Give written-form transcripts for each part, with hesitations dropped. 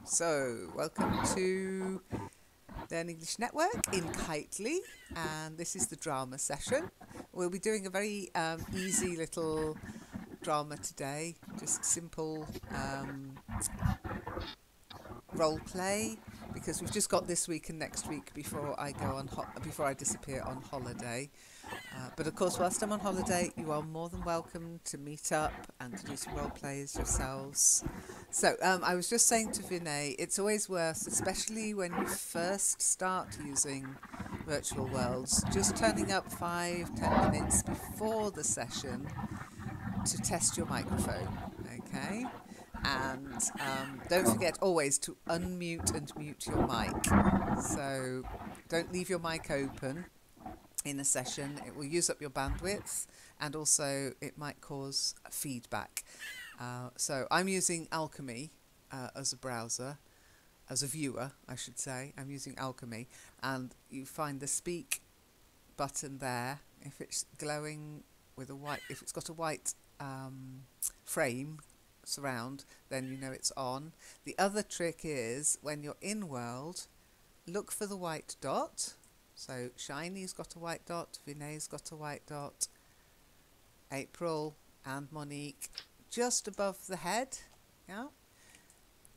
So, welcome to Learn English Network in Kitely, and this is the drama session. We'll be doing a very easy little drama today, just simple role play, because we've just got this week and next week before I go on before I disappear on holiday. But of course, whilst I'm on holiday, you are more than welcome to meet up and to do some role plays yourselves. So I was just saying to Vinay, it's always worth, especially when you first start using virtual worlds, just turning up 5-10 minutes before the session to test your microphone, okay? And don't forget always to unmute and mute your mic. So don't leave your mic open in a session. It will use up your bandwidth, and also it might cause feedback. So I'm using Alchemy as a browser, as a viewer, I should say. I'm using Alchemy, and you find the speak button there. If it's glowing with a white, if it's got a white frame surround, then you know it's on. The other trick is when you're in world, look for the white dot. So Shiny's got a white dot, Vinay's got a white dot, April and Monique just above the head. Yeah,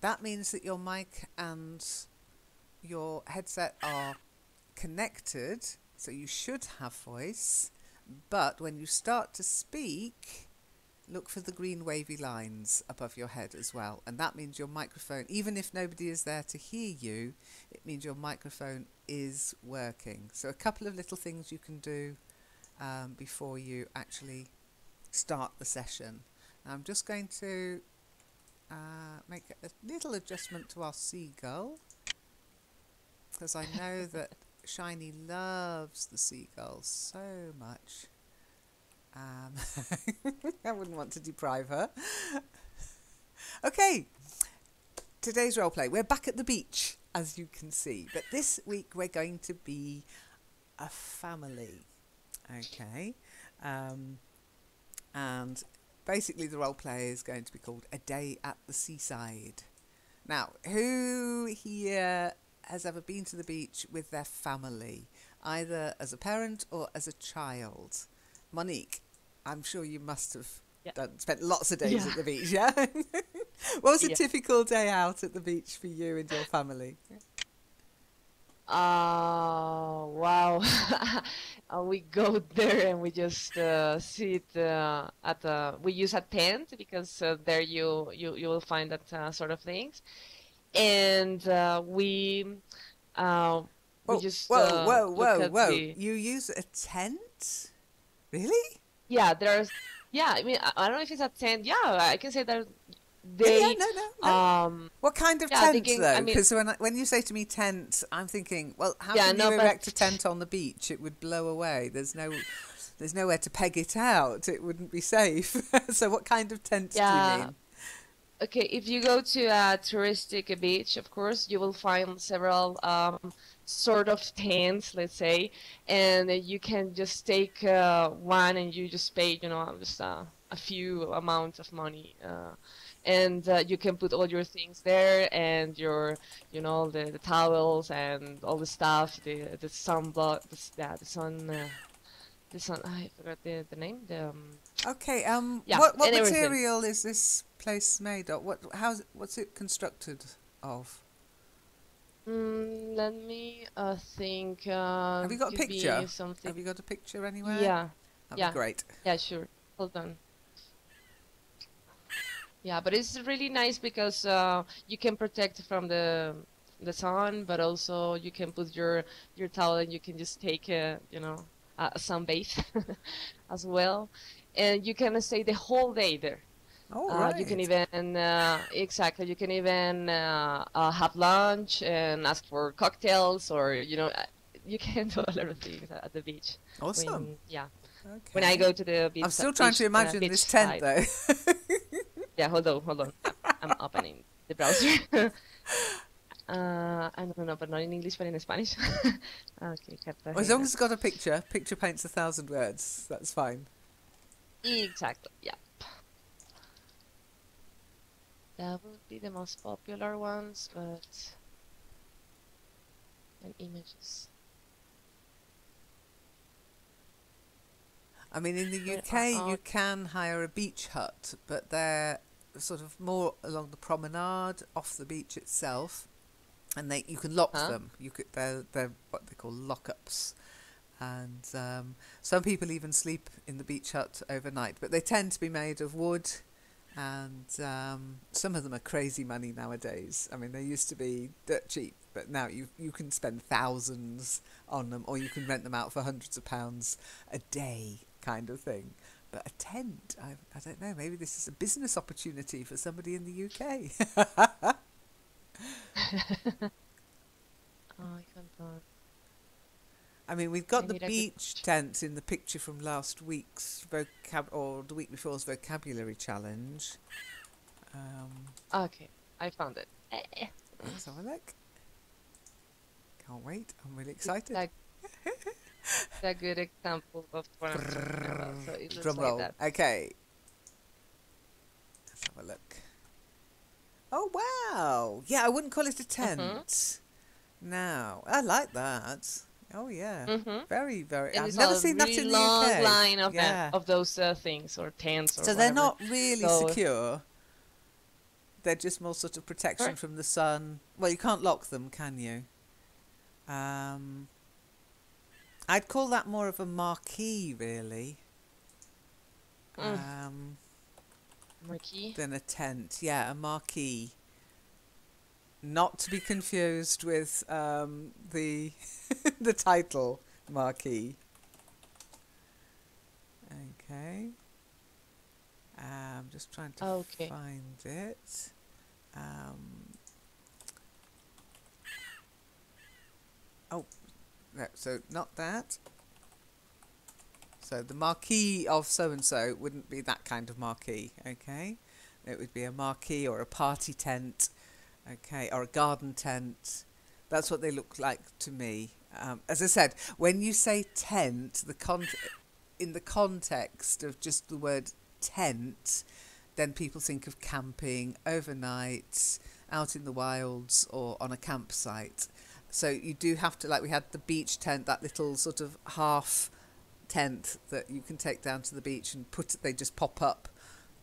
that means that your mic and your headset are connected, so you should have voice. But when you start to speak, look for the green wavy lines above your head as well, and that means your microphone, even if nobody is there to hear you, it means your microphone is working. So a couple of little things you can do before you actually start the session. Now I'm just going to make a little adjustment to our seagull, because I know that Shiny loves the seagull so much. I wouldn't want to deprive her. Okay, today's role play. We're back at the beach, as you can see, but this week we're going to be a family. Okay, and basically the role play is going to be called A Day at the Seaside. Now, who here has ever been to the beach with their family, either as a parent or as a child? Monique, I'm sure you must have spent lots of days at the beach, yeah? What was a typical day out at the beach for you and your family? Wow. We go there and we just sit we use a tent because there you will find that sort of things. And we just whoa. the... You use a tent? Really? Yeah, there's... Yeah, I mean, I don't know if it's a tent. Yeah, I can say that no. What kind of tent, though? Because when you say to me tent, I'm thinking, well, how can you erect a tent on the beach? It would blow away. There's nowhere to peg it out. It wouldn't be safe. So what kind of tent do you mean? Okay, if you go to a touristic beach, of course, you will find several sort of tents, let's say, and you can just take one and you just pay, just a few amount of money, and you can put all your things there, and your, the towels and all the stuff, the sunblock, the sun. I forgot the name. Okay. Yeah, what material everything. is this place made of? What's it constructed of? Let me think. Have you got a Could picture? be something. Have you got a picture anywhere? Yeah, That'd be great. yeah, sure. Hold on. Yeah, but it's really nice because you can protect from the sun, but also you can put your towel and you can just take a sunbathe as well, and you can stay the whole day there. Right. You can even exactly. You can even have lunch and ask for cocktails, or you can do a lot of things at the beach. Awesome. Okay. When I go to the beach, I'm still trying to imagine this tent, though. Yeah, hold on. I'm opening the browser. I don't know, but not in English, but in Spanish. Okay, well, as long as it's got a picture paints 1,000 words. That's fine. Exactly. Yeah. That would be the most popular ones, but and images. I mean, in the There UK, you are can hire a beach hut, but they're sort of more along the promenade, off the beach itself, and you can lock huh? them. They're what they call lock-ups, and some people even sleep in the beach hut overnight. But they tend to be made of wood, and some of them are crazy money nowadays. I mean, they used to be dirt cheap, but now you can spend thousands on them, or you can rent them out for hundreds of pounds a day, kind of thing. But a tent, I don't know, maybe this is a business opportunity for somebody in the UK. Oh, I can't. I mean, we've I got the need a good beach tents in the picture from last week's or the week before's vocabulary challenge. Okay, I found it. Let's have a look. Can't wait. I'm really It's excited. a good example of what I'm talking about. So it looks Drum like roll. that. Okay. Let's have a look. Oh, wow. Yeah, I wouldn't call it a Mm-hmm. tent. No, I like that. Oh, yeah. Mm-hmm. Very, very. And I've it's never a seen that really in the long UK. line of them, Yeah. of those things or tents or So they're whatever. not really So, secure. They're just more sort of protection sorry? from the sun. Well, you can't lock them, can you? I'd call that more of a marquee, really, Mm, Marquee. than a tent. Yeah, a marquee. Not to be confused with the the title marquee. Okay. I'm just trying to Okay. find it. Um, oh, no, so not that. So the marquee of so-and-so wouldn't be that kind of marquee, okay? It would be a marquee or a party tent, okay, or a garden tent. That's what they look like to me. As I said, when you say tent, in the context of just the word tent, then people think of camping, overnight, out in the wilds or on a campsite. So you do have to, like we had the beach tent, that little sort of half tent that you can take down to the beach and they just pop up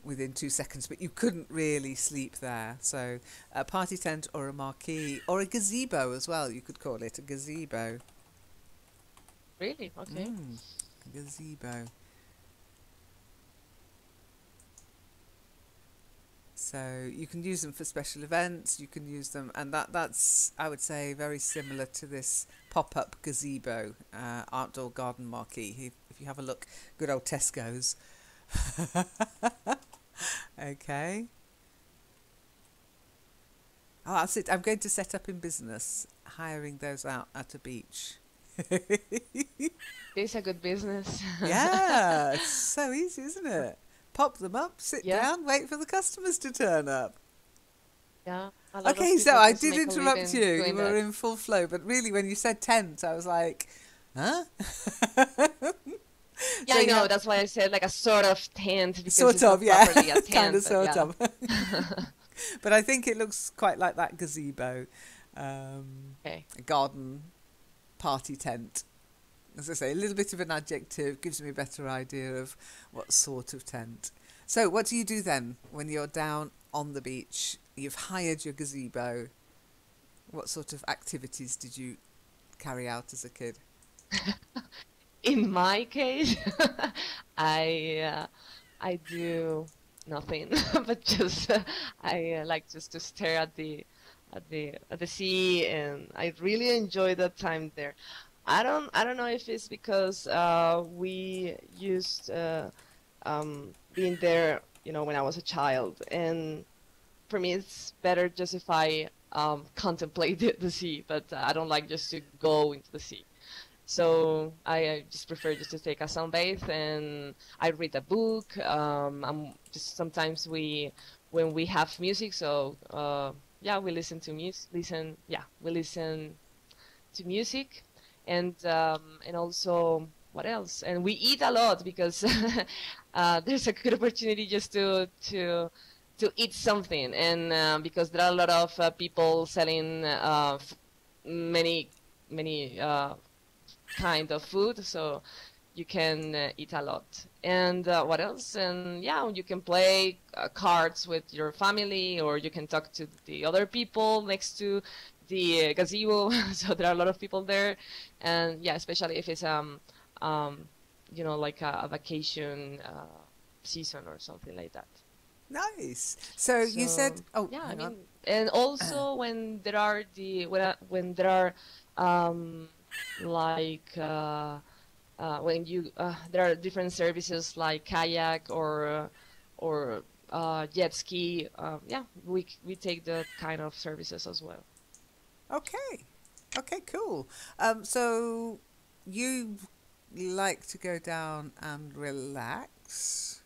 within 2 seconds, but you couldn't really sleep there. So a party tent or a marquee or a gazebo as well, you could call it a gazebo. Really? Okay. A gazebo. So you can use them for special events, you can use them, and that's, I would say, very similar to this pop-up gazebo, outdoor garden marquee. If you have a look, good old Tesco's. Okay. Oh, that's it. I'm going to set up in business, hiring those out at a beach. This is a good business. Yeah, it's so easy, isn't it? Pop them up, sit Yeah, down, wait for the customers to turn up. yeah. A lot of Okay, so people I just did make a interrupt living you. You doing were that. in full flow, but really, when you said tent, I was like, huh? Yeah, So I you know. have That's why I said like a sort of tent because sort it's not of, yeah, properly a kind tent, of, but sort yeah. of. But I think it looks quite like that gazebo, Okay. a garden party tent. As I say, a little bit of an adjective gives me a better idea of what sort of tent. So what do you do then when you're down on the beach? You've hired your gazebo. What sort of activities did you carry out as a kid? In my case, I I do nothing, but just I like just to stare at the sea, and I really enjoy that time there. I don't know if it's because we used being there, when I was a child, and for me it's better just if I contemplate the sea, but I don't like just to go into the sea. So I just prefer just to take a sunbathe and I read a book. I'm just sometimes when we have music, so yeah, we listen to music. We listen to music, and also what else? And we eat a lot because there's a good opportunity just to eat something, and because there are a lot of people selling many kind of food, so you can eat a lot. And what else? And yeah, you can play cards with your family, or you can talk to the other people next to the gazebo. So there are a lot of people there, and yeah, especially if it's you know, like a vacation season or something like that. Nice. So you said, So oh, yeah, I hang on. mean, and also when there are when there are um, like when you there are different services like kayak or jet ski. Yeah, we take that kind of services as well. Okay. Okay, cool. So you like to go down and relax.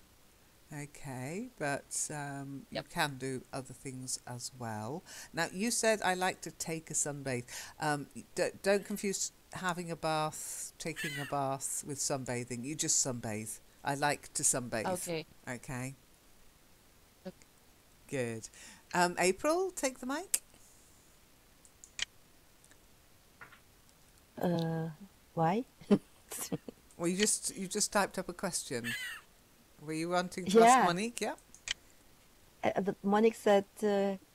Okay, but you Yep. can do other things as well. Now, you said I like to take a sunbathe. Don't confuse having a bath, taking a bath with sunbathing. You just sunbathe. I like to sunbathe. Okay. Okay, Ok. good. April, take the mic. Why? Well, you just typed up a question. Were you wanting to ask Yeah, Monique? Yeah. but Monique said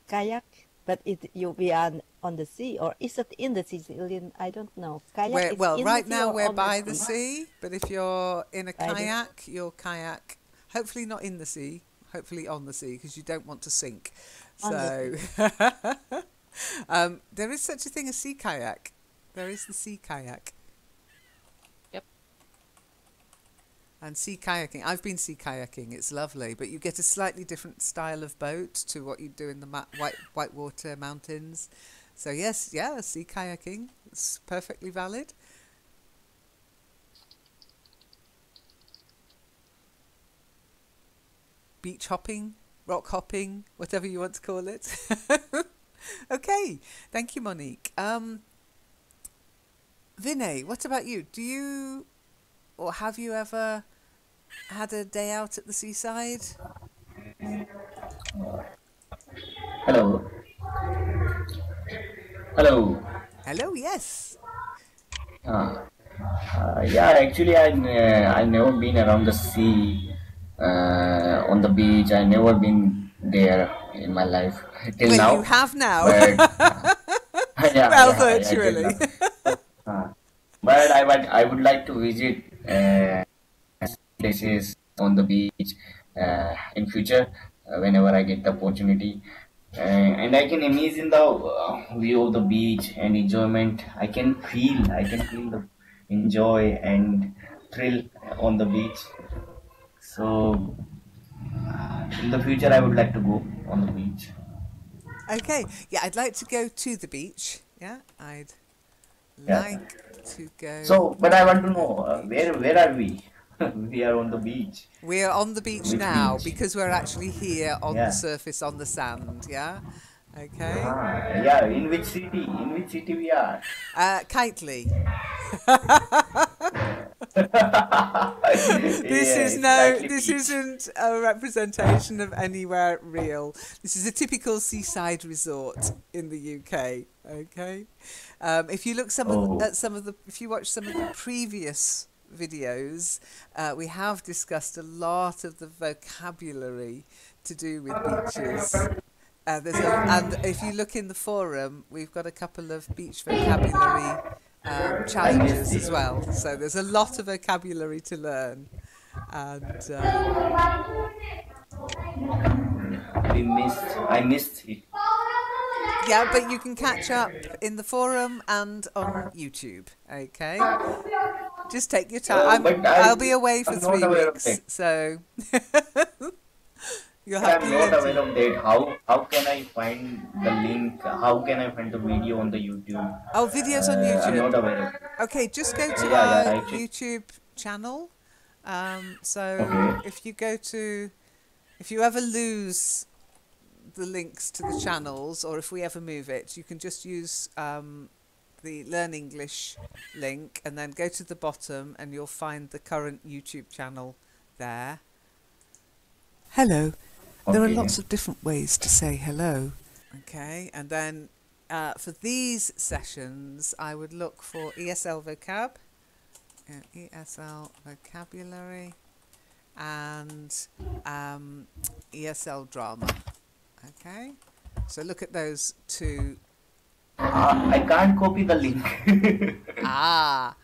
kayak, but you'll be on the sea, or is it in the sea? Celine? I don't know. Kayak We're, is well, in the right sea now or we're on the by the sea? sea, but if you're in a By the kayak, you'll kayak, hopefully not in the sea, hopefully on the sea, because you don't want to sink. on the So, sea. there is such a thing as sea kayak. There is the sea kayak Yep. and sea kayaking. I've been sea kayaking. It's lovely, but you get a slightly different style of boat to what you do in the whitewater mountains. So yes, yeah, sea kayaking. It's perfectly valid. Beach hopping, rock hopping, whatever you want to call it. Okay, thank you, Monique. Vinay, what about you? Do you or have you ever had a day out at the seaside? Hello, hello. Hello, yes. Uh, yeah, actually, I never been around the sea, on the beach. I never been there in my life till Well, you now. have now. But yeah, Well, yeah, I did virtually. now. Uh, but I would like to visit places on the beach in future whenever I get the opportunity. And I can imagine the view of the beach and enjoyment. I can feel the enjoy and thrill on the beach. So in the future, I would like to go on the beach. Okay, yeah, I'd like to go to the beach. Yeah, I'd Yeah. like to go So, but I want to to the know beach. where are we? We are on the beach. We're on the beach Which now beach? because we're actually here on the Yeah. surface on the sand. Yeah, okay. Yeah. In which city? In which city we are? Kitely. This Yeah, is it's no, Kitely this Beach. isn't a representation of anywhere real. This is a typical seaside resort in the UK. Okay, if you look Oh, at some of the, if you watch some of the previous videos, we have discussed a lot of the vocabulary to do with beaches. And if you look in the forum, we've got a couple of beach vocabulary I missed challenges it. as well. So there's a lot of vocabulary to learn. And I missed it. yeah, but you can catch up in the forum and on YouTube. Okay, just take your time. But I'll be away for I'm not three aware of weeks, that. so you'll But have I'm not plenty. aware of that. How can I find the link? How can I find the video on the YouTube? Oh, videos on I'm YouTube. not aware of it. Okay, just go to Yeah, our actually. YouTube channel. So Okay. if you ever lose the links to the channels, or if we ever move it, you can just use the Learn English link and then go to the bottom and you'll find the current YouTube channel there. Hello. There are Okay. lots of different ways to say hello. Okay, and then for these sessions, I would look for ESL vocab, ESL vocabulary, and ESL drama. Okay, so look at those two. I can't copy the link. Ah,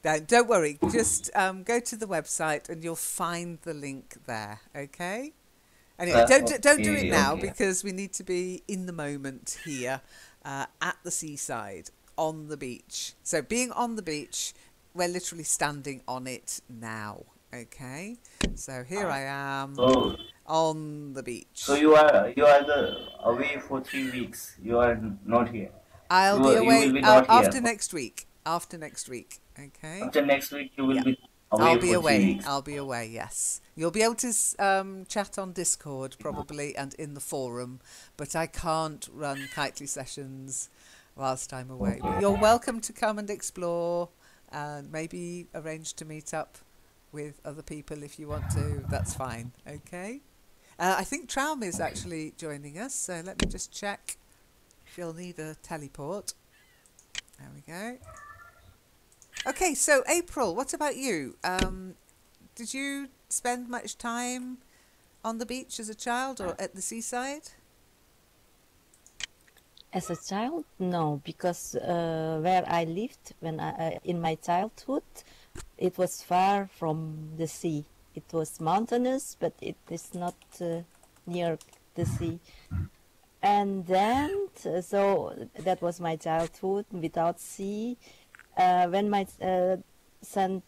don't worry. Just go to the website and you'll find the link there. Okay. Anyway, don't do it Okay, now okay. because we need to be in the moment here at the seaside on the beach. So being on the beach, we're literally standing on it now. Okay. So here I am So, on the so beach. you are away for 3 weeks. You are not here. I'll be You will away be not here. after next week. After next week. Okay. After next week, you will Yeah. be I'll away be for three away. weeks. I'll be away, yes. You'll be able to chat on Discord probably and in the forum, but I can't run Kitely sessions whilst I'm away. But Okay. you're welcome to come and explore and maybe arrange to meet up with other people if you want to. That's fine, okay? I think Traum is actually joining us, so let me just check. She'll need a teleport. There we go. Okay, so April, what about you? Did you spend much time on the beach as a child or at the seaside? As a child, no, because where I lived when in my childhood, it was far from the sea. It was mountainous, but it is not near the sea. And then, so that was my childhood without sea. When my son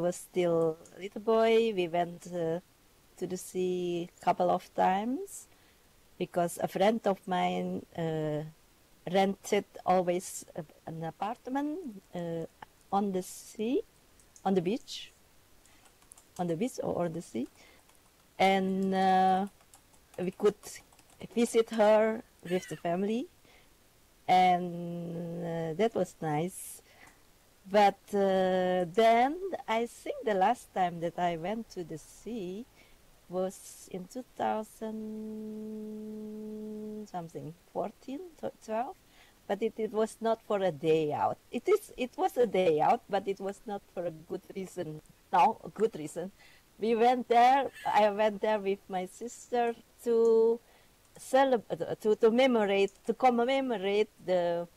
was still a little boy, we went to the sea a couple of times because a friend of mine rented always an apartment on the sea, on the beach, or the sea, and we could visit her with the family, and that was nice. But then I think the last time that I went to the sea was in 2000 something 14 12, but it was not for a day out. It was a day out, but it was not for a good reason. No, a good reason. We went there. I went there with my sister to celebrate, to commemorate the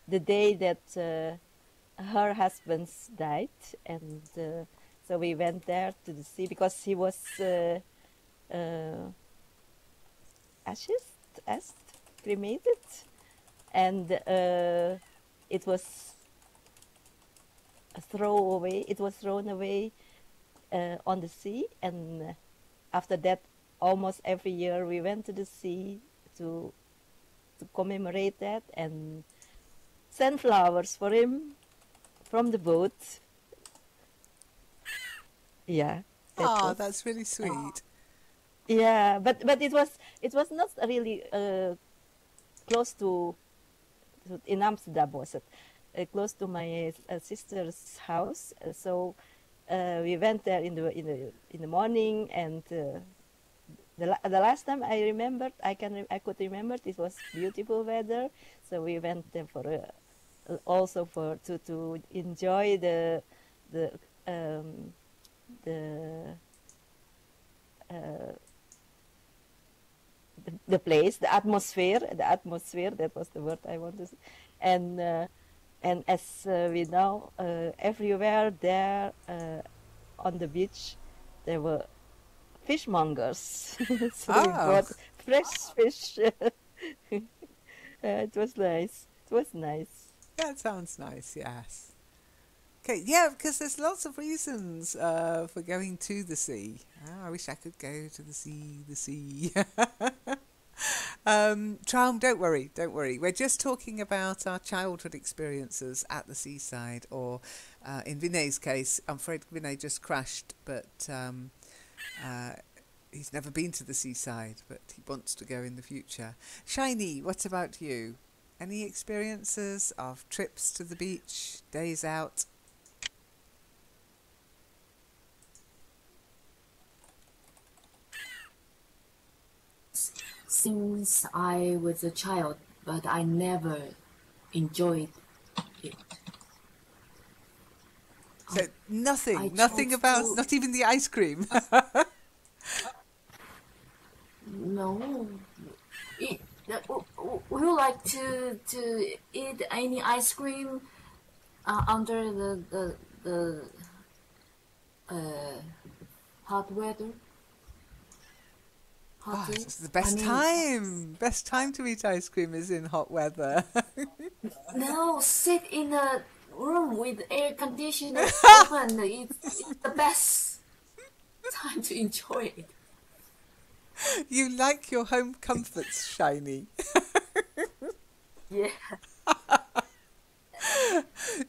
day that her husband died, and so we went there to the sea because he was ashed, cremated, and it was thrown away on the sea. And after that, almost every year we went to the sea to commemorate that and send flowers for him from the boat. Yeah, that Ah, was. that's really sweet. Yeah, but it was not really close to in Amsterdam, was it? Close to my sister's house. So we went there in the morning, and the last time I remembered, I could remember it was beautiful weather. So we went there for also for to enjoy the um, the uh, the place, the atmosphere. That was the word I wanted to say. And as we know, everywhere there on the beach, there were fishmongers. So we Oh, bought fresh fish. It was nice. It was nice. that sounds nice, yes. Okay, yeah, because there's lots of reasons for going to the sea. Oh, I wish I could go to the sea. Traum, don't worry. We're just talking about our childhood experiences at the seaside, or in Vinay's case, I'm afraid Vinay just crashed, but he's never been to the seaside, but he wants to go in the future. Shiny, what about you? Any experiences of trips to the beach, days out? since I was a child, but I never enjoyed it. So nothing, I nothing chose about, to not even the ice cream. no. It, would you like to eat any ice cream under the hot weather? Oh, Hotter? it's the I best mean, time. Best time to eat ice cream is in hot weather. no, sit in a room with air conditioner open. It's the best time to enjoy it. You like your home comforts, Shiny. Yeah.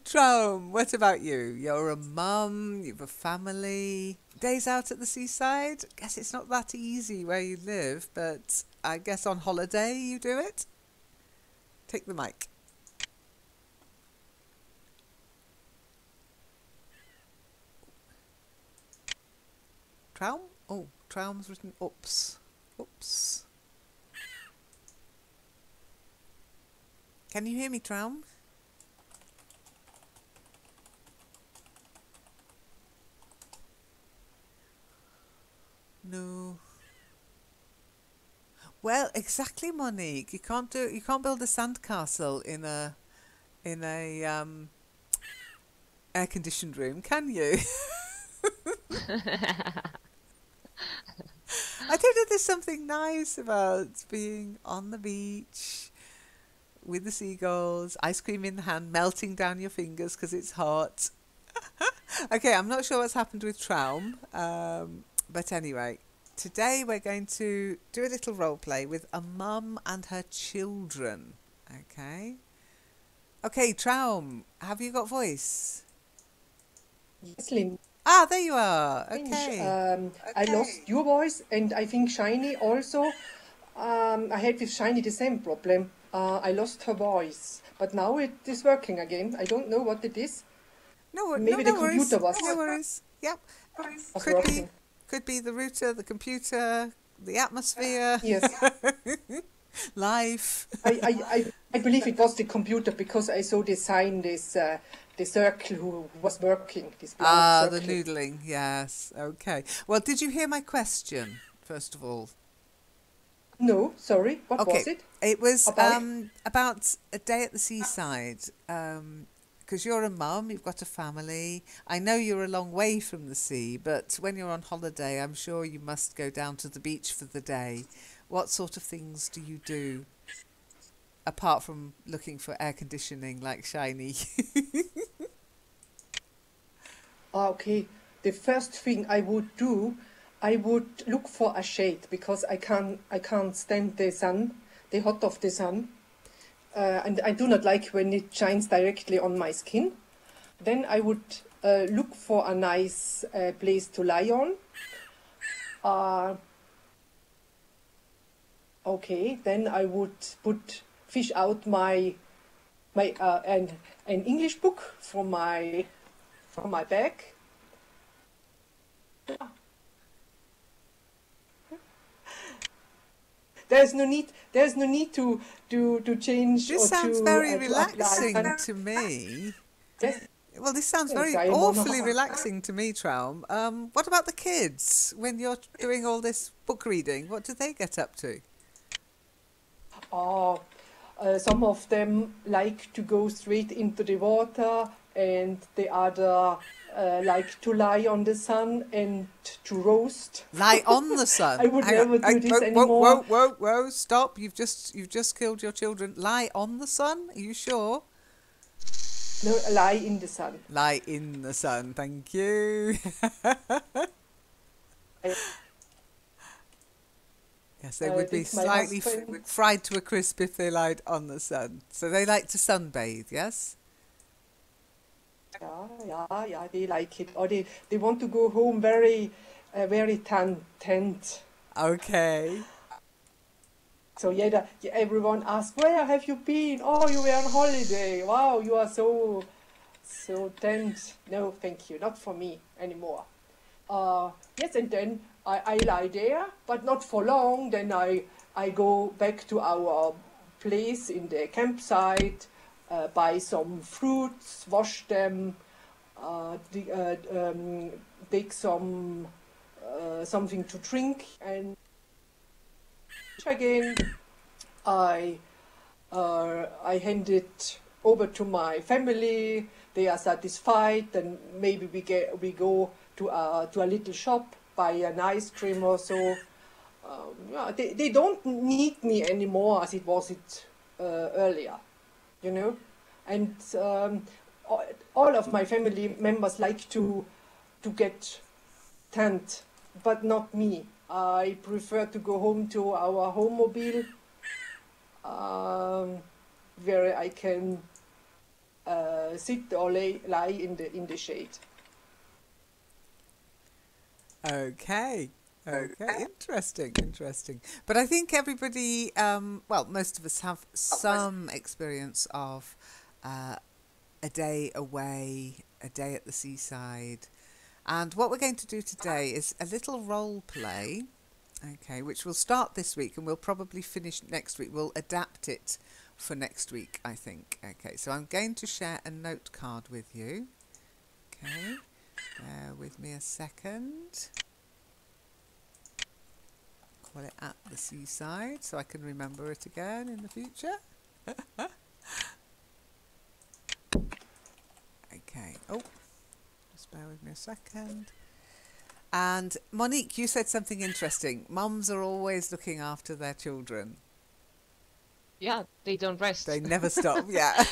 Traum, what about you? You're a mum, you've a family. Days out at the seaside? Guess it's not that easy where you live, but I guess on holiday you do it? Take the mic. Traum? Oh, Traum's written oops. Oops. Can you hear me, Traum? No. Well, exactly, Monique. You can't build a sandcastle in a air conditioned room, can you? I don't know, there's something nice about being on the beach with the seagulls, ice cream in the hand, melting down your fingers because it's hot. Okay, I'm not sure what's happened with Traum, but anyway, today we're going to do a little role play with a mum and her children. Okay? Okay, Traum, have you got voice? Yes, Lynn. Ah, there you are. Strange. Okay. I lost your voice, and I think Shiny also. I had with Shiny the same problem. I lost her voice, but now it is working again. I don't know what it is. Maybe the No worries. computer was No worries. Yep. working. Could be the router, the computer, the atmosphere, Yes, life. I believe it was the computer because I saw the sign, the circle who was working, this blank Ah, the circle. noodling. Yes. Okay. Well, did you hear my question, first of all? No, sorry, what Okay. was it? It was About? about a day at the seaside. Because you're a mum, you've got a family. I know you're a long way from the sea, but when you're on holiday, I'm sure you must go down to the beach for the day. What sort of things do you do apart from looking for air conditioning like Shiny? Okay, the first thing I would do, I would look for a shade because I can't stand the sun, the hot of the sun, and I do not like when it shines directly on my skin. Then I would look for a nice place to lie on. Okay, then I would fish out my an English book from my bag. There's no need to change This or sounds to very apply. relaxing to me. Yes, Well, this sounds yes, very I am on awfully relaxing to me, Traum. What about the kids when you're doing all this book reading? What do they get up to? Some of them like to go straight into the water, and the other like to lie on the sun and to roast. Lie on the sun. I would Hang on. never do this Whoa, anymore. whoa! Stop! You've just killed your children. Lie on the sun? Are you sure? No, lie in the sun. Lie in the sun. Thank you. Yes, they would be Did my slightly husband- fried to a crisp if they lied on the sun. So they like to sunbathe, yes? Yeah, they like it. Or they want to go home very tanned. Okay. So yeah, everyone asks, where have you been? Oh, you were on holiday. Wow, you are so tanned. No, thank you, not for me anymore. Yes, and then I lie there, but not for long. Then I I go back to our place in the campsite, buy some fruits, wash them, take some something to drink, and again I hand it over to my family. They are satisfied. Then maybe we go to a little shop, buy an ice cream or so. Yeah, they don't need me anymore as it was earlier, you know. And all of my family members like to get tent, but not me. I prefer to go home to our home mobile, where I can sit or lie in the shade. Okay. Okay, interesting. But I think everybody, well, most of us have some experience of a day away, a day at the seaside. And what we're going to do today is a little role play, okay, which will start this week and we'll probably finish next week. We'll adapt it for next week, I think. Okay, so I'm going to share a note card with you. Okay, bear with me a second. Call it At the Seaside so I can remember it again in the future. Okay, oh, just bear with me a second. And Monique, you said something interesting. Mums are always looking after their children. Yeah, they don't rest. They never stop, yeah.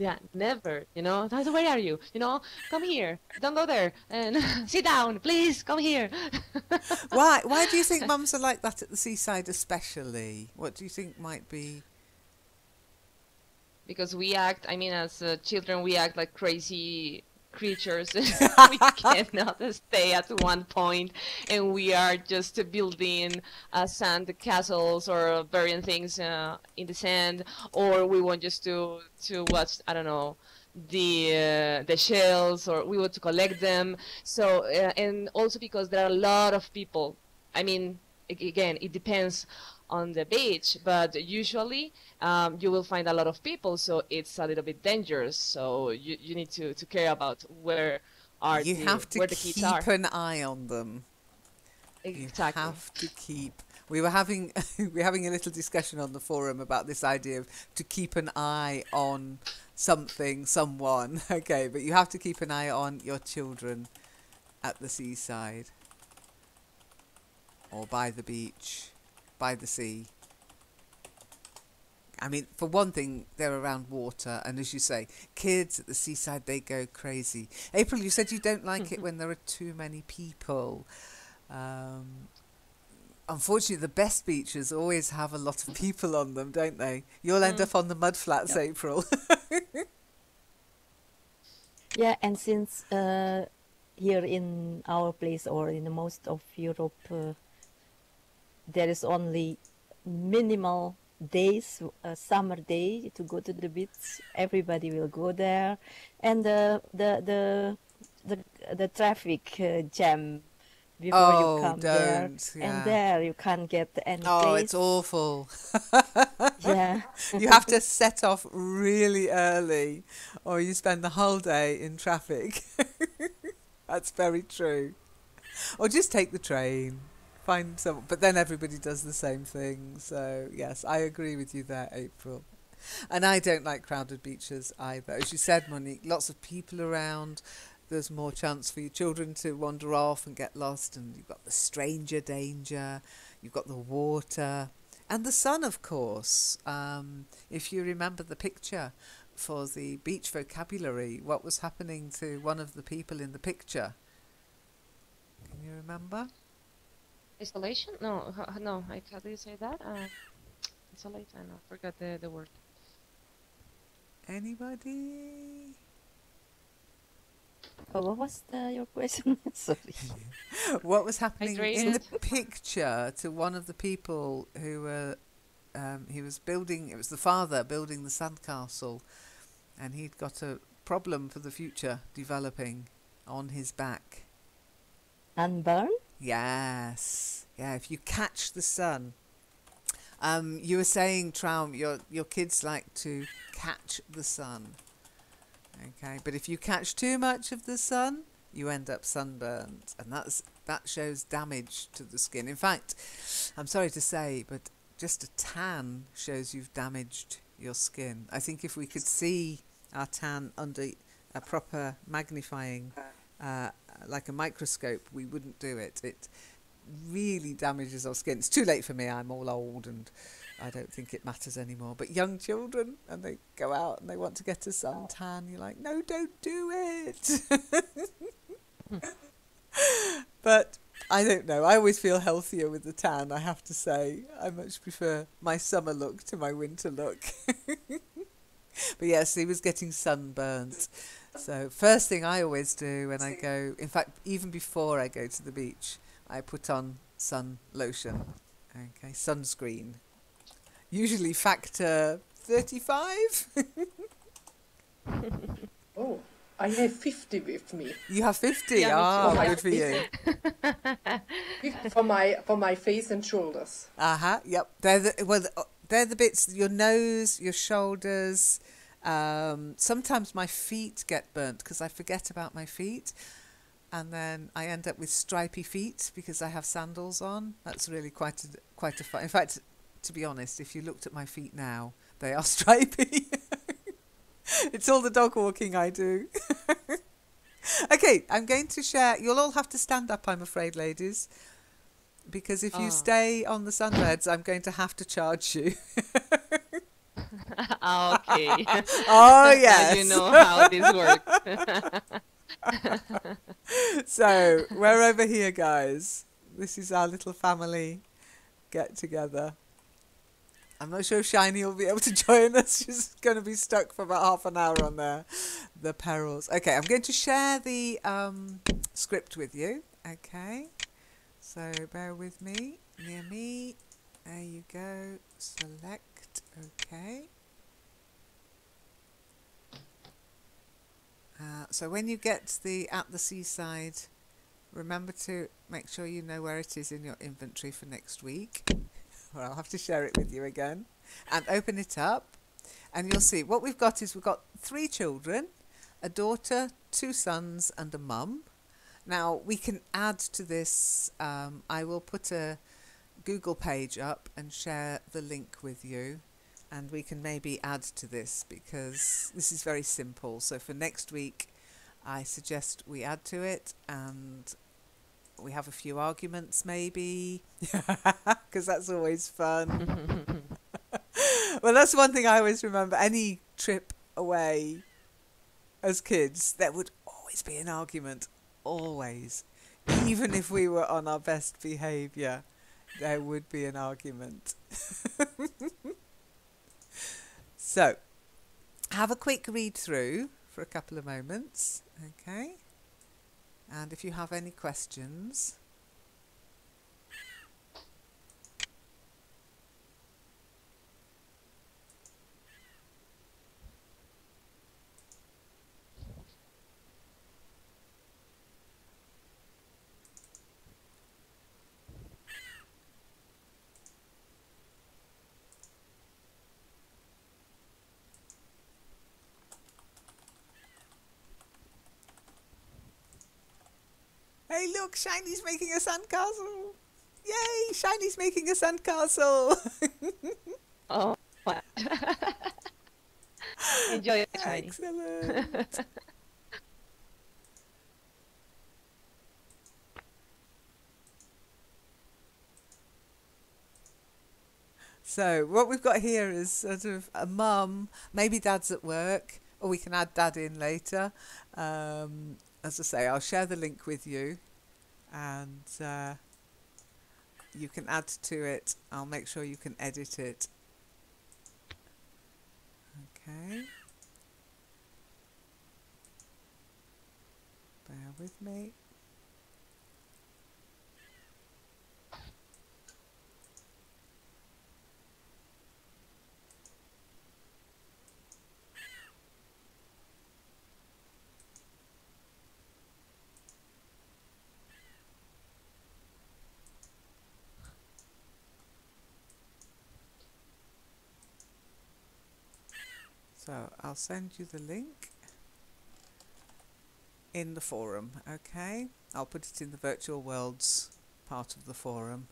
Yeah, never. You know, where are you? You know, come here. Don't go there. And sit down, please. Come here. Why? Why do you think mums are like that at the seaside, especially? What do you think might be? Because we act. I mean, as children, we act like crazy creatures. We cannot stay at one point, and we are just building sand castles or burying things in the sand, or we want just to watch, I don't know, the shells, or we want to collect them. So and also because there are a lot of people. I mean, again, it depends on the beach, but usually you will find a lot of people, so it's a little bit dangerous. So you need to care about where are You have to where the kids keep are. an eye on them. Exactly. You have to keep. We were having a little discussion on the forum about this idea of to keep an eye on something, someone. Okay, but you have to keep an eye on your children at the seaside or by the beach, by the sea. I mean, for one thing, they're around water, and as you say, kids at the seaside, they go crazy. April, you said you don't like it when there are too many people. Unfortunately, the best beaches always have a lot of people on them, don't they? You'll end up on the mud flats, April. Yeah, and since here in our place or in most of Europe, there is only minimal days, summer day to go to the beach. Everybody will go there, and the traffic jam before you come there, and there you can't get any place. It's awful. Yeah. You have to set off really early, or you spend the whole day in traffic. That's very true. Or just take the train. Find some, but then everybody does the same thing. So yes, I agree with you there, April. And I don't like crowded beaches either. As you said, Monique, lots of people around. There's more chance for your children to wander off and get lost, and you've got the stranger danger, you've got the water, and the sun, of course. If you remember the picture for the beach vocabulary, what was happening to one of the people in the picture? Can you remember? Isolation? No, no. How do you say that? Isolate? I know. Forgot the word. Anybody? Oh, what was your question? Sorry. What was happening in the Hydrated. picture to one of the people who were, he was building, it was the father building the sandcastle, and he'd got a problem for the future developing on his back. Unburn? Yes. Yeah, if you catch the sun, You were saying, Traum, your kids like to catch the sun. Okay, but if you catch too much of the sun, you end up sunburned, and that shows damage to the skin. In fact, I'm sorry to say, but just a tan shows you've damaged your skin. I think if we could see our tan under a proper magnifying, like a microscope, we wouldn't do it. It really damages our skin. It's too late for me. I'm all old and I don't think it matters anymore. But young children, and they go out and they want to get a suntan, you're like, no, don't do it. But I don't know. I always feel healthier with the tan, I have to say. I much prefer my summer look to my winter look. But yes, he was getting sunburnt. So first thing I always do when I go, in fact, even before I go to the beach, I put on sun lotion. Okay, sunscreen. Usually factor 35. Oh, I have 50 with me. You have 50? Yeah, me Ah, too. good for you. 50 for my face and shoulders. Uh-huh, yep. They're the bits, your nose, your shoulders. Sometimes my feet get burnt because I forget about my feet. And then I end up with stripy feet because I have sandals on. That's really quite a fun. In fact, to be honest, if you looked at my feet now, they are stripy. It's all the dog walking I do. Okay, I'm going to share. You'll all have to stand up, I'm afraid, ladies, because if you stay on the sunbeds, I'm going to have to charge you. Okay. Oh, Now yes. you know how this works. So we're over here, guys. This is our little family get together. I'm not sure if Shiny will be able to join us. She's going to be stuck for about half an hour on there. The perils. Okay, I'm going to share the script with you. Okay, so bear with me. Near me. There you go. Select. Okay. So when you get at the seaside, remember to make sure you know where it is in your inventory for next week. Or I'll have to share it with you again. And open it up. And you'll see what we've got is we've got 3 children, a daughter, 2 sons and a mum. Now we can add to this. I will put a Google page up and share the link with you. And we can maybe add to this because this is very simple. So for next week, I suggest we add to it and we have a few arguments maybe, because that's always fun. Well, that's one thing I always remember. Any trip away as kids, there would always be an argument. Always. Even if we were on our best behaviour, there would be an argument. So, have a quick read through for a couple of moments, okay? And if you have any questions, hey, look, Shiny's making a sandcastle. Yay, Shiny's making a sandcastle. Oh, wow. Enjoy it, Shiny. Excellent. So what we've got here is sort of a mum, maybe dad's at work, or we can add dad in later. As I say, I'll share the link with you and you can add to it. I'll make sure you can edit it. Okay. Bear with me. So I'll send you the link in the forum, okay? I'll put it in the virtual worlds part of the forum.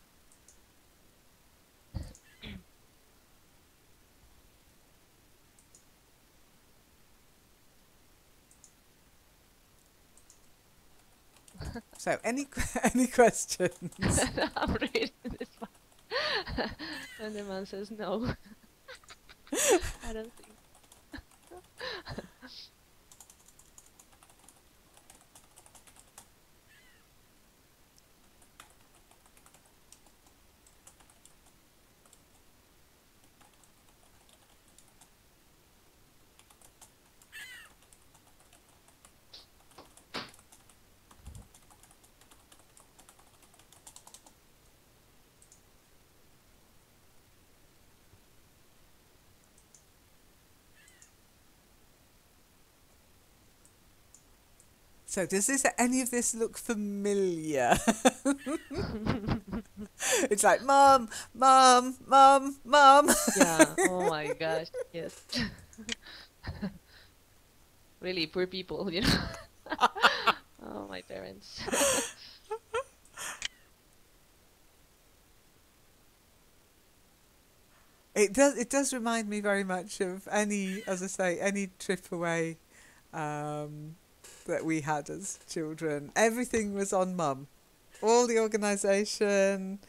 So any any questions? I'm reading this one. And the man says no. I don't think. So does any of this look familiar? It's like mum, mum, mum, mum. Yeah. Oh my gosh. Yes. Really poor people, you know. Oh, my parents. It does remind me very much of as I say, any trip away that we had as children. Everything was on mum. All the organisation,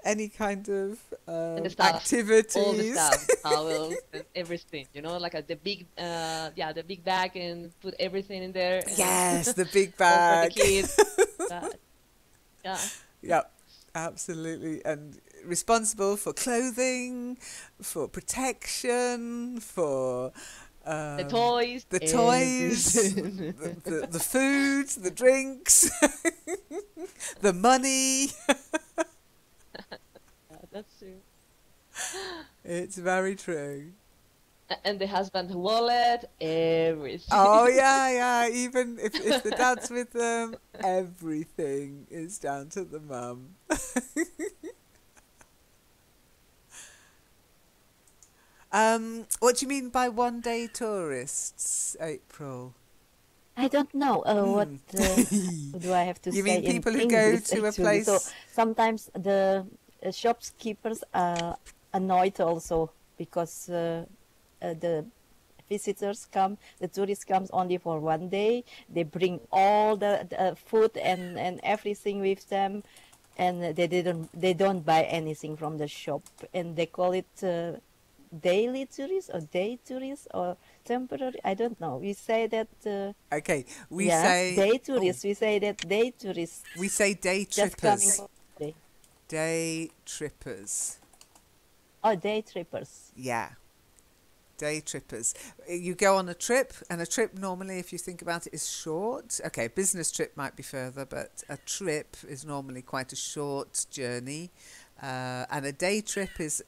any kind of And the stuff, activities. all the stuff, towels and everything, you know, like the big, the big bag and put everything in there. And Yes, the big all for the bag. kids. But, yeah. Yep, absolutely. And responsible for clothing, for protection, for The toys. the toys, everything. the food, the drinks, the money. Yeah, that's true. It's very true. And the husband's wallet, everything. Oh yeah. Even if the dad's with them, everything is down to the mum. What do you mean by one-day tourists, April? I don't know what do I have to You say mean people in who go English, to a actually. place? So sometimes the shopkeepers are annoyed also because the visitors come, the tourists comes only for one day. They bring all the food and everything with them, and they don't buy anything from the shop, and they call it daily tourists or day tourists or temporary. I don't know. We say that. Okay, we Yeah, say day tourists. We say that day tourists we say day just coming trippers. for day. Day trippers. Oh, day trippers. Yeah. Day trippers. You go on a trip, and a trip normally, if you think about it, is short. Okay, a business trip might be further, but a trip is normally quite a short journey. And a day trip is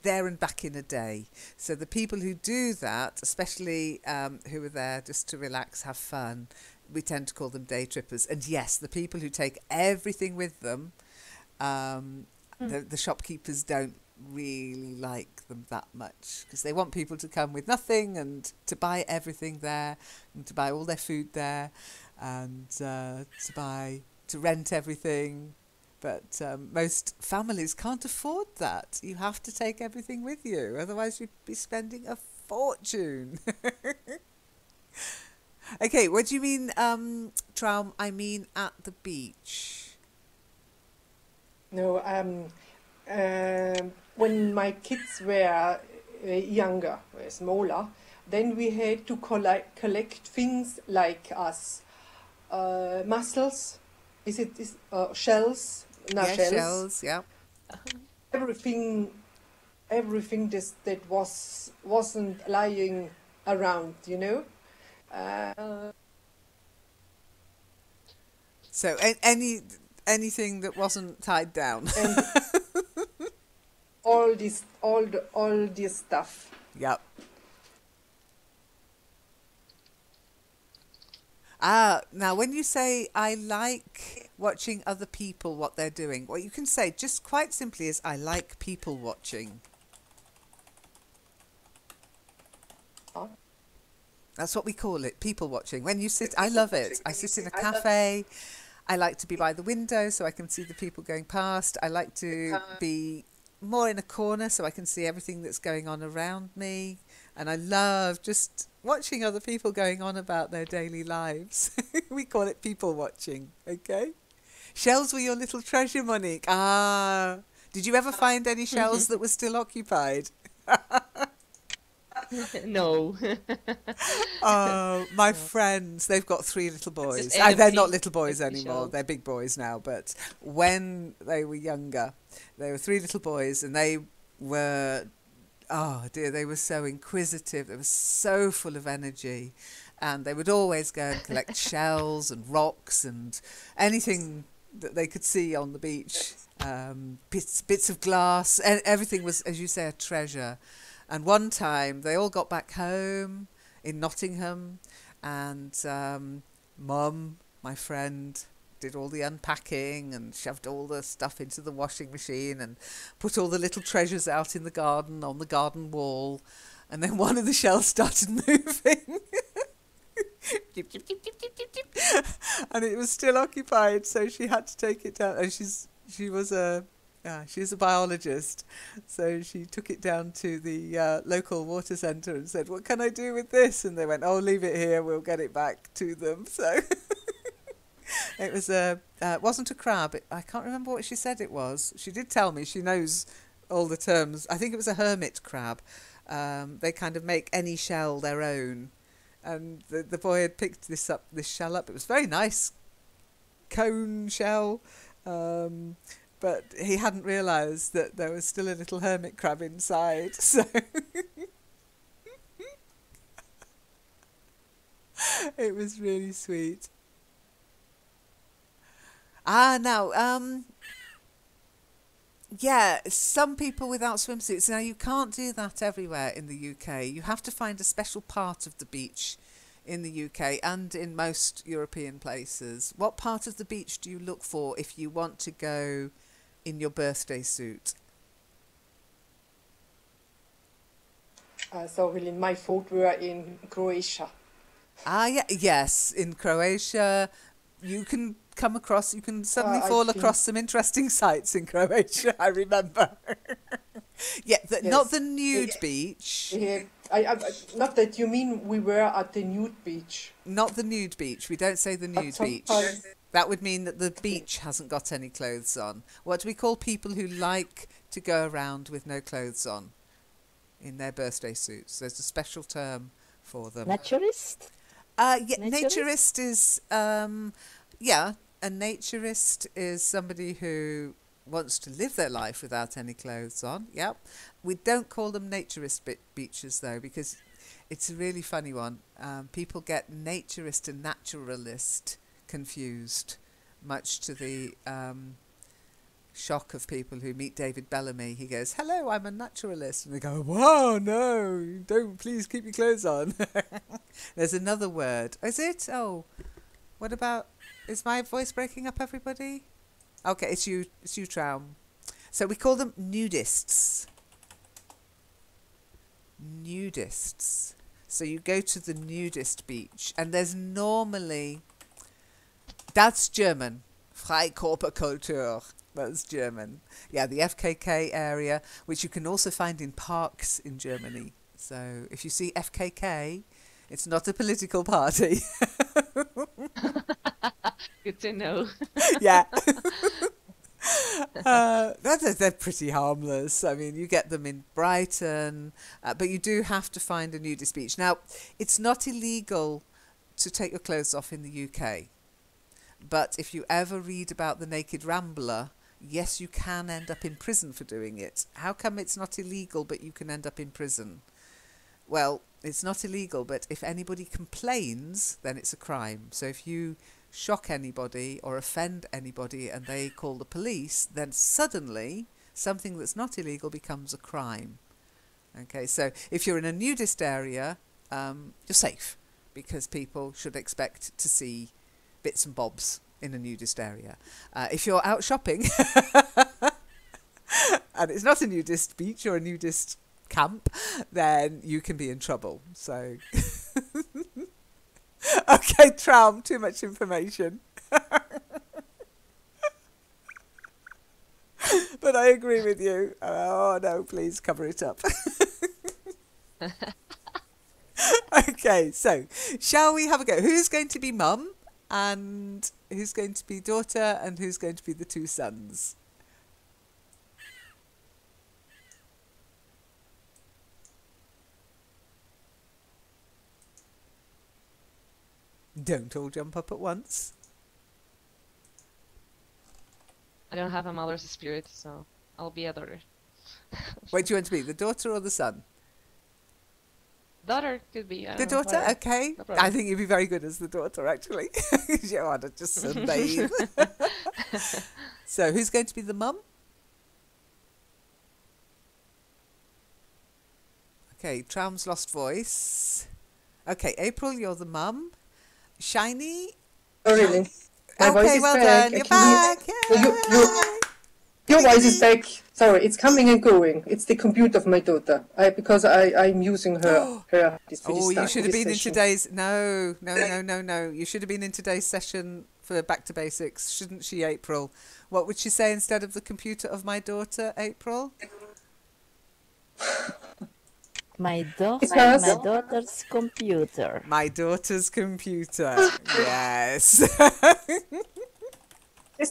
there and back in a day. So the people who do that, especially who are there just to relax, have fun, we tend to call them day trippers. And yes, the people who take everything with them, the shopkeepers don't really like them that much because they want people to come with nothing and to buy everything there and to buy all their food there and to rent everything. But most families can't afford that. You have to take everything with you, otherwise you'd be spending a fortune. Okay, what do you mean, Traum? I mean at the beach. No, when my kids were younger, were smaller, then we had to collect things like mussels, shells, no, Yeah, shells, yeah. everything that wasn't lying around, you know. So anything that wasn't tied down. And all this stuff. Yep. Now when you say I like watching other people, what they're doing, what you can say just quite simply is I like people watching. Huh? That's what we call it, people watching. When you sit, I love it. I sit in a cafe. I like to be by the window so I can see the people going past. I like to be more in a corner so I can see everything that's going on around me. And I love just watching other people going on about their daily lives. We call it people watching, okay? Shells were your little treasure, Monique. Ah, did you ever find any shells that were still occupied? No. Oh, my friends, they've got 3 little boys. Just They're not empty, little boys empty anymore. shells. They're big boys now. But when they were younger, they were 3 little boys, and they were, oh dear, they were so inquisitive. They were so full of energy. And they would always go and collect shells and rocks and anything that they could see on the beach. Bits of glass. Everything was, as you say, a treasure. And one time they all got back home in Nottingham, and Mum, my friend, did all the unpacking and shoved all the stuff into the washing machine and put all the little treasures out in the garden on the garden wall. And then one of the shells started moving. And it was still occupied, so she had to take it down. And she's a biologist, so she took it down to the local water centre and said, "What can I do with this?" And they went, "Oh, leave it here. We'll get it back to them." So it was wasn't a crab. I can't remember what she said it was. She did tell me she knows all the terms. I think it was a hermit crab. They kind of make any shell their own. And the boy had picked this shell up. It was very nice cone shell. But he hadn't realised that there was still a little hermit crab inside. So it was really sweet. Yeah, some people without swimsuits. Now, you can't do that everywhere in the UK. You have to find a special part of the beach in the UK and in most European places. What part of the beach do you look for if you want to go in your birthday suit? So really, my fault, we were in Croatia. Yes, in Croatia, you can suddenly fall across some interesting sights in Croatia, I remember. Not the nude beach. Yeah, not that you mean we were at the nude beach. Not the nude beach. We don't say the nude beach. That would mean that the beach hasn't got any clothes on. What do we call people who like to go around with no clothes on in their birthday suits? There's a special term for them. Naturist? Naturist is, a naturist is somebody who wants to live their life without any clothes on. Yep. We don't call them naturist beaches, though, because it's a really funny one. People get naturist and naturalist confused, much to the shock of people who meet David Bellamy. He goes, "Hello, I'm a naturalist." And they go, "Wow, no, don't, please keep your clothes on." There's another word. Is it? Oh, what about, is my voice breaking up, everybody? Okay, it's you, Traum. So we call them nudists. Nudists. So you go to the nudist beach, and there's normally, that's German, Freikörperkultur. That's German. Yeah, the FKK area, which you can also find in parks in Germany. So if you see FKK, it's not a political party. Good to know. Yeah. They're pretty harmless. I mean, you get them in Brighton, but you do have to find a nudist beach. Now, it's not illegal to take your clothes off in the UK, but if you ever read about the Naked Rambler, yes, you can end up in prison for doing it. How come it's not illegal, but you can end up in prison? Well, it's not illegal, but if anybody complains, then it's a crime. So if you shock anybody or offend anybody and they call the police, then suddenly something that's not illegal becomes a crime. Okay, so if you're in a nudist area, you're safe, because people should expect to see bits and bobs in a nudist area. If you're out shopping and it's not a nudist beach or a nudist camp, then you can be in trouble. So, okay, Traum, too much information. But I agree with you. Oh, no, please cover it up. Okay, so shall we have a go? Who's going to be mum and who's going to be daughter and who's going to be the two sons? Don't all jump up at once. I don't have a mother's spirit, so I'll be a daughter. Wait, do you want to be the daughter or the son? Daughter could be. I The don't know, daughter, whatever. okay. No problem. I think you'd be very good as the daughter, actually. You want to just sunbathe. So, who's going to be the mum? Okay, Traum's lost voice. Okay, April, you're the mum. Shiny. Oh, really? My voice Okay, is well back. done. You're I can back. hear- Your voice is back. Sorry, it's coming and going. It's the computer of my daughter. Because I'm using her. Oh, you should have been in today's. No. You should have been in today's session for Back to Basics, shouldn't she, April? What would she say instead of the computer of my daughter, April? My Because- daughter's computer. My daughter's computer. Yes.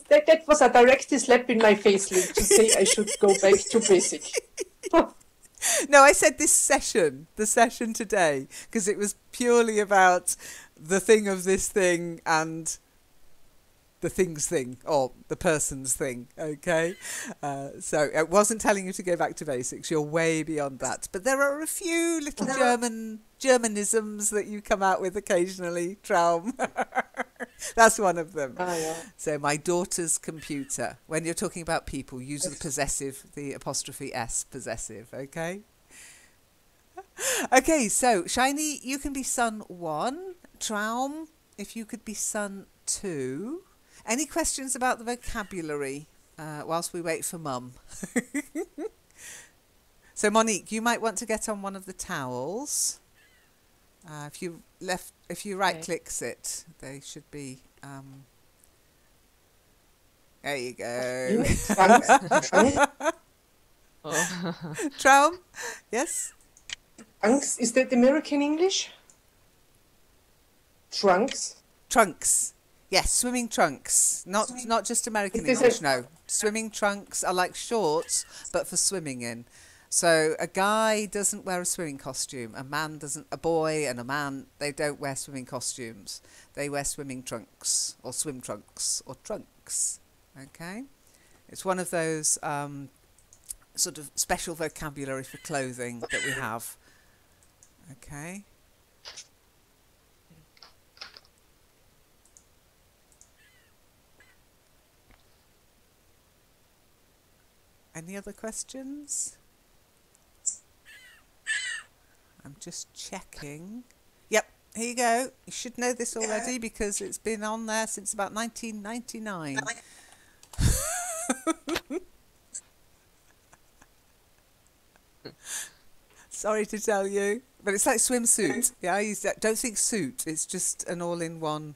That was a direct slap in my face, Link, to say I should go back to basic. No, I said this session, the session today, because it was purely about the thing of this thing and the thing's thing, or the person's thing, okay? So it wasn't telling you to go back to basics. You're way beyond that. But there are a few little Germanisms that you come out with occasionally, Traum. That's one of them. Ah, yeah. So my daughter's computer. When you're talking about people, use the possessive, the apostrophe S, possessive, okay? Okay, so Shiny, you can be son 1. Traum, if you could be son 2. Any questions about the vocabulary whilst we wait for Mum? So Monique, you might want to get on one of the towels. If you right clicks it, they should be. There you go. Traum, yes. Trunks, is that American English? Trunks? Trunks. Yes, swimming trunks. Not just American English, no. Swimming trunks are like shorts, but for swimming in. So a guy doesn't wear a swimming costume. A boy and a man, they don't wear swimming costumes. They wear swimming trunks or swim trunks or trunks. Okay? It's one of those sort of special vocabulary for clothing that we have. Okay? Any other questions? I'm just checking. Yep, here you go. You should know this already because it's been on there since about 1999. Sorry to tell you, but it's like swimsuit. Yeah, don't think suit. It's just an all-in-one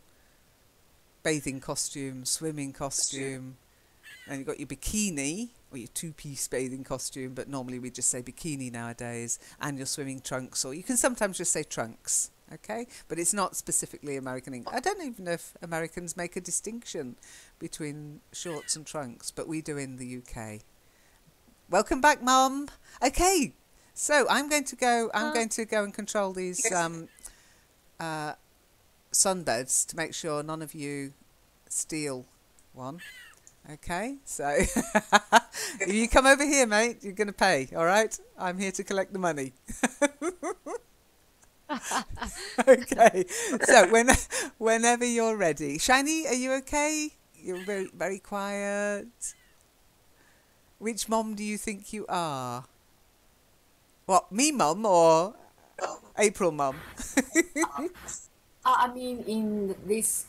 bathing costume, swimming costume. And you've got your bikini, or your two-piece bathing costume, but normally we just say bikini nowadays, and your swimming trunks, or you can sometimes just say trunks, okay? But it's not specifically American English. I don't even know if Americans make a distinction between shorts and trunks, but we do in the UK. Welcome back, Mum. Okay, so I'm going to go and control these sunbeds to make sure none of you steal one. Okay, so if you come over here, mate, you're going to pay, all right? I'm here to collect the money. Okay, so whenever you're ready. Shiny, are you okay? You're very, very quiet. Which mom do you think you are? What, me mum or April mum? I mean, in this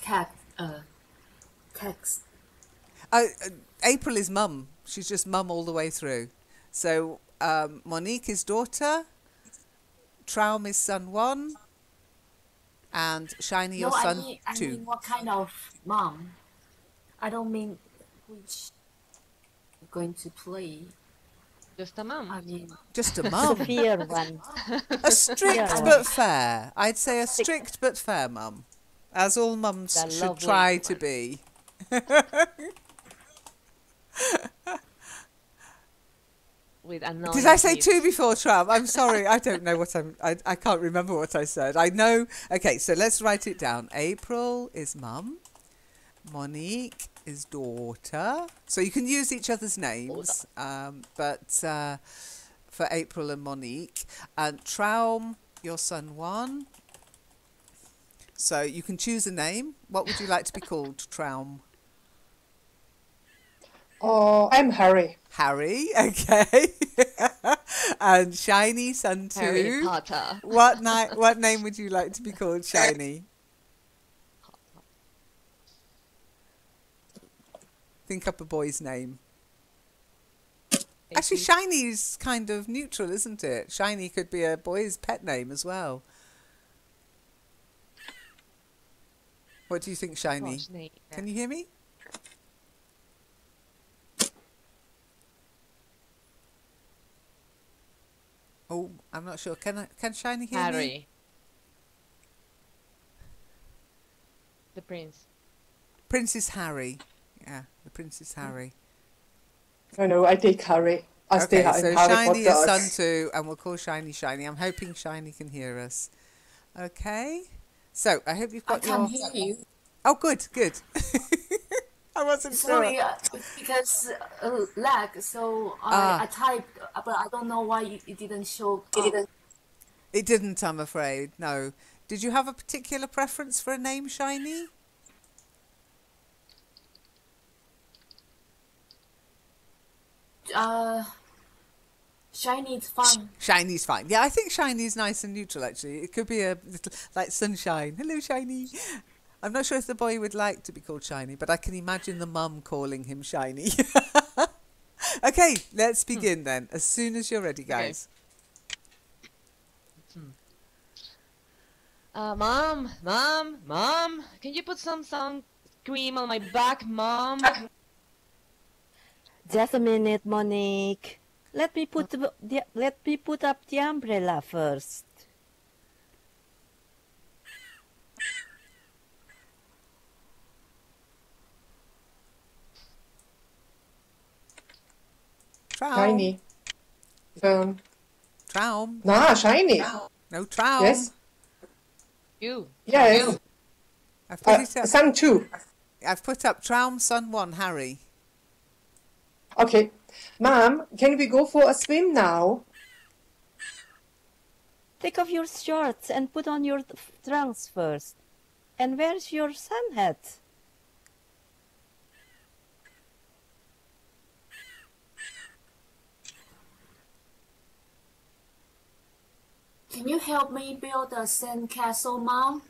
text. April is mum. She's just mum all the way through. So Monique is daughter, Traum is son 1, and Shiny No, your son I 2. mean what kind of mom? I don't mean which you're going to play. Just a mom. I mean, Just a The mum. fear one. A strict Fear but one. fair. I'd say a Strict. strict but fair mum. As all mums The should lovely try to one. be. With annoying Did I say kids. 2 before, Traum? I'm sorry. I don't know what I can't remember what I said. I know. Okay, so let's write it down. April is mum. Monique is daughter. So you can use each other's names. But for April and Monique. And Traum, your son 1. So you can choose a name. What would you like to be called, Traum? Oh, I'm Harry. Harry, okay. And Shiny, son 2. Harry Potter. What name would you like to be called, Shiny? Think up a boy's name. Actually, Shiny's kind of neutral, isn't it? Shiny could be a boy's pet name as well. What do you think, Shiny? Gosh, name. Can you hear me? Oh, I'm not sure. Can Shiny hear me? Harry. The prince. Prince is Harry. Yeah, the Prince is Harry. No, I take Harry. I stay Okay, in so Harry Shiny is Potter. son 2, and we'll call Shiny Shiny. I'm hoping Shiny can hear us. Okay. So I hope you've I got can't your. hear you. Oh, good, good. I wasn't sure. Sorry, because lag. So I typed, but I don't know why it didn't show. It didn't, I'm afraid. No. Did you have a particular preference for a name, Shiny? Shiny is fine. Shiny's fine. Yeah, I think Shiny's nice and neutral, actually. It could be a little, like Sunshine. Hello, Shiny. I'm not sure if the boy would like to be called Shiny, but I can imagine the mum calling him Shiny. Okay, let's begin then. As soon as you're ready, guys. Mom, can you put some cream on my back, Mom? Just a minute, Monique. Let me put up the umbrella first. Traum. Shiny. Traum. Nah, Shiny. No, Traum. Yes. You. Yes. I've put it up. Son 2. I've put up Traum, son 1, Harry. Okay. Mom, can we go for a swim now? Take off your shorts and put on your trunks first. And where's your sun hat? Can you help me build a sand castle, Mom?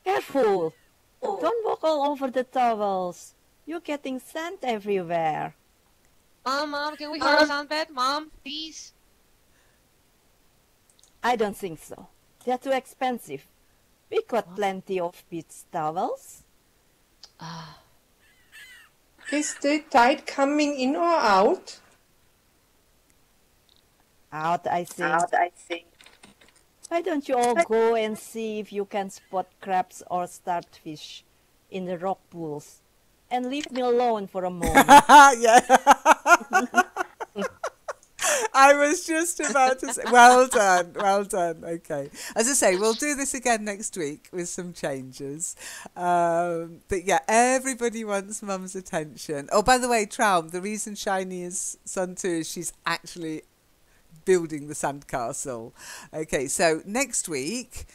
Careful! Don't walk all over the towels. You're getting sand everywhere. Mom, can we have a sunbed? Mom, please. I don't think so. They're too expensive. We got plenty of beach towels. Is the tide coming in or out? Out, I think. Why don't you all go and see if you can spot crabs or starfish in the rock pools? And leave me alone for a moment. Yeah. I was just about to say, well done, well done. Okay. As I say, we'll do this again next week with some changes. But yeah, everybody wants Mum's attention. Oh, by the way, Traum, the reason Shiny is son 2 is she's actually building the sandcastle. Okay, so next week,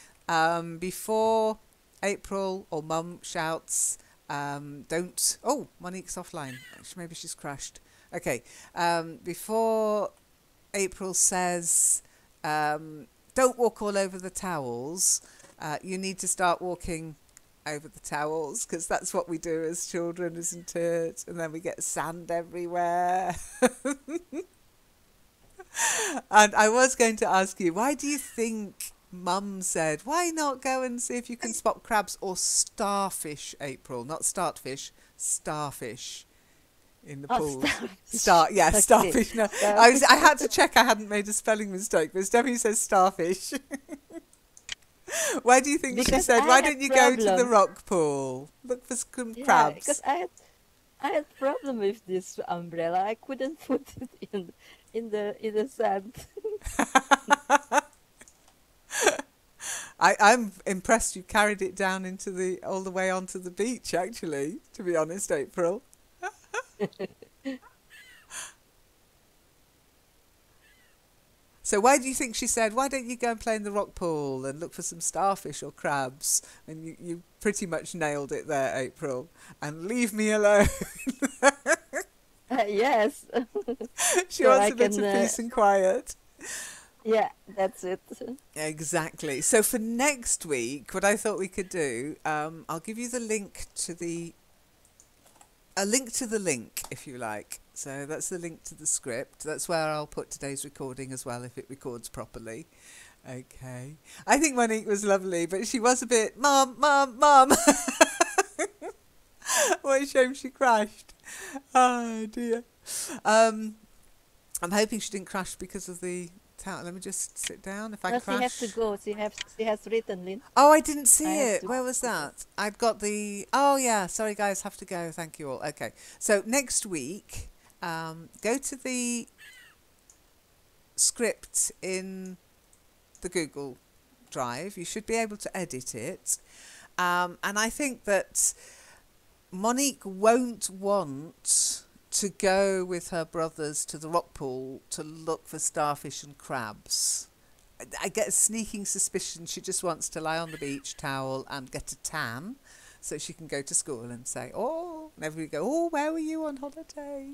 before April or Mum shouts, don't... Oh, Monique's offline. Maybe she's crashed. Okay, before April says, don't walk all over the towels, you need to start walking over the towels, because that's what we do as children, isn't it? And then we get sand everywhere. And I was going to ask you, why do you think Mum said, why not go and see if you can spot crabs or starfish, April? Not starfish, starfish in the pool. Starfish. Okay. Starfish. No, Starfish. I had to check I hadn't made a spelling mistake, but Stephanie says starfish. Why do you think she Because said, I why had don't you go to the problem. rock pool? Look for some Yeah, crabs. because I had problem with this umbrella. I couldn't put it in the sand. I'm impressed you carried it down all the way onto the beach, actually, to be honest, April. So why do you think she said, why don't you go and play in the rock pool and look for some starfish or crabs? And you pretty much nailed it there, April. And leave me alone. Yes. She So wants I a bit can, of peace and quiet. Yeah, that's it. Exactly. So for next week, what I thought we could do, I'll give you a link to the link, if you like. So that's the link to the script. That's where I'll put today's recording as well, if it records properly. Okay. I think Monique was lovely, but she was a bit, Mum. What a shame she crashed. Oh dear. I'm hoping she didn't crash because of the towel. Let me just sit down. If I No, crash. she has to go. She has written, Lynn. Oh, I didn't see I have it. to- Where was that? I've got the... Oh, yeah. Sorry, guys. Have to go. Thank you all. Okay. So next week, go to the script in the Google Drive. You should be able to edit it. And I think that Monique won't want to go with her brothers to the rock pool to look for starfish and crabs. I get a sneaking suspicion she just wants to lie on the beach towel and get a tan so she can go to school and say, oh, and everybody go, oh, where were you on holiday?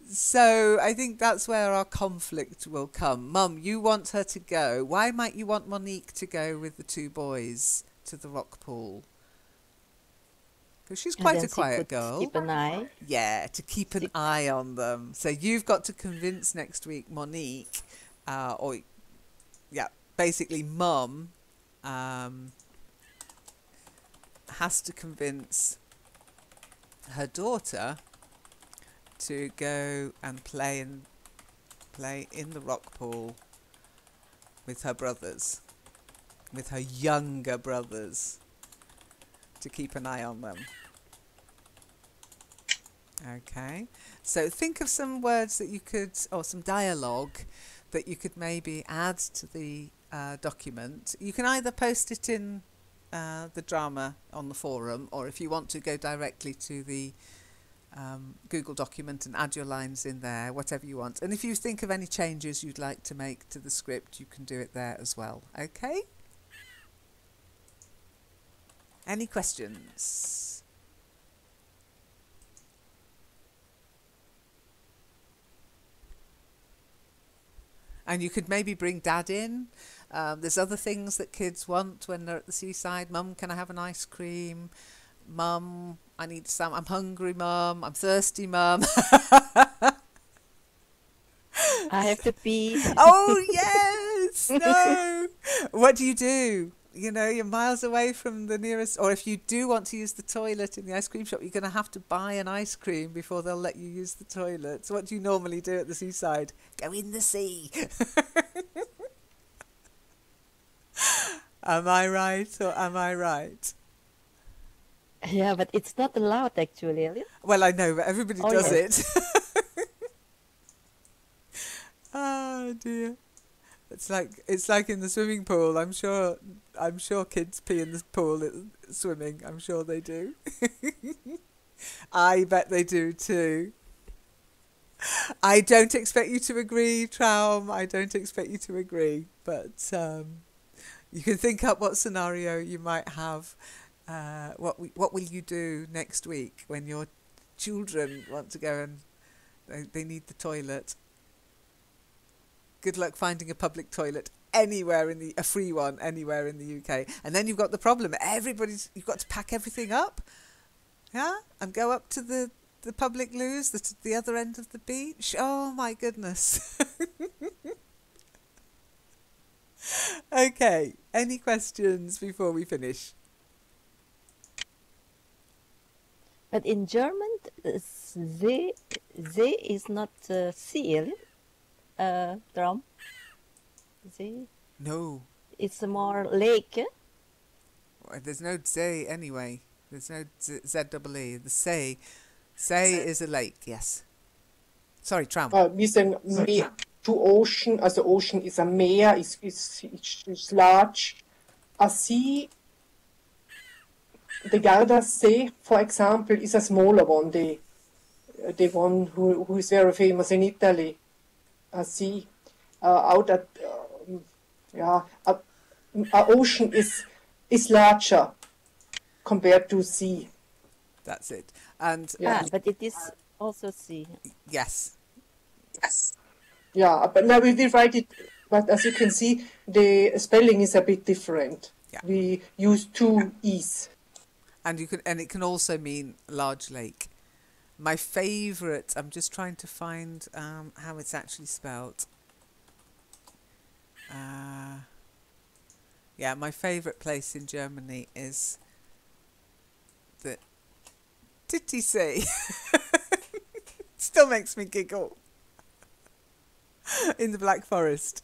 So I think that's where our conflict will come. Mum, you want her to go. Why might you want Monique to go with the two boys to the rock pool? Because she's And quite then a she quiet could girl. keep an eye. Yeah, to keep an eye on them. So you've got to convince next week Monique, basically Mum has to convince her daughter to go and play in the rock pool with her brothers, with her younger brothers, to keep an eye on them. Okay, so think of some words that you could, or some dialogue that you could maybe add to the document. You can either post it in the drama on the forum, or if you want to go directly to the Google document and add your lines in there, whatever you want. And if you think of any changes you'd like to make to the script, you can do it there as well. Okay? Any questions? And you could maybe bring Dad in. There's other things that kids want when they're at the seaside. Mum, can I have an ice cream? Mum, I need some. I'm hungry, Mum. I'm thirsty, Mum. I have to pee. Oh, yes! No! What do? You know, you're miles away from the nearest... Or if you do want to use the toilet in the ice cream shop, you're going to have to buy an ice cream before they'll let you use the toilet. So what do you normally do at the seaside? Go in the sea. Am I right or am I right? Yeah, but it's not allowed actually, Elliot. Well, I know, but everybody Oh, does yes. it. Oh dear. It's like in the swimming pool. I'm sure kids pee in the pool swimming. I'm sure they do. I bet they do too. I don't expect you to agree, Traum. I don't expect you to agree, but you can think up what scenario you might have. What will you do next week when your children want to go and they need the toilet? Good luck finding a public toilet anywhere a free one anywhere in the UK. And then you've got the problem. You've got to pack everything up, yeah, and go up to the public loos, the other end of the beach. Oh my goodness. Okay, any questions before we finish? But in German, See is not seal, Drum. See? No. It's more lake. There's no Z anyway. There's no Z-double-E. The say is a lake, yes. Sorry, Tram. Wir sagen Meer to ocean, also ocean is a Meer, is large. A sea, the Garda Sea, for example, is a smaller one, the one who is very famous in Italy. A sea, out at, a ocean is larger compared to sea. That's it. And but it is also sea. yes. Yeah, but now we will write it, but as you can see, the spelling is a bit different. Yeah. We use two E's. And it can also mean large lake. My favourite, I'm just trying to find how it's actually spelt. My favourite place in Germany is the Titisee. Still makes me giggle. In the Black Forest.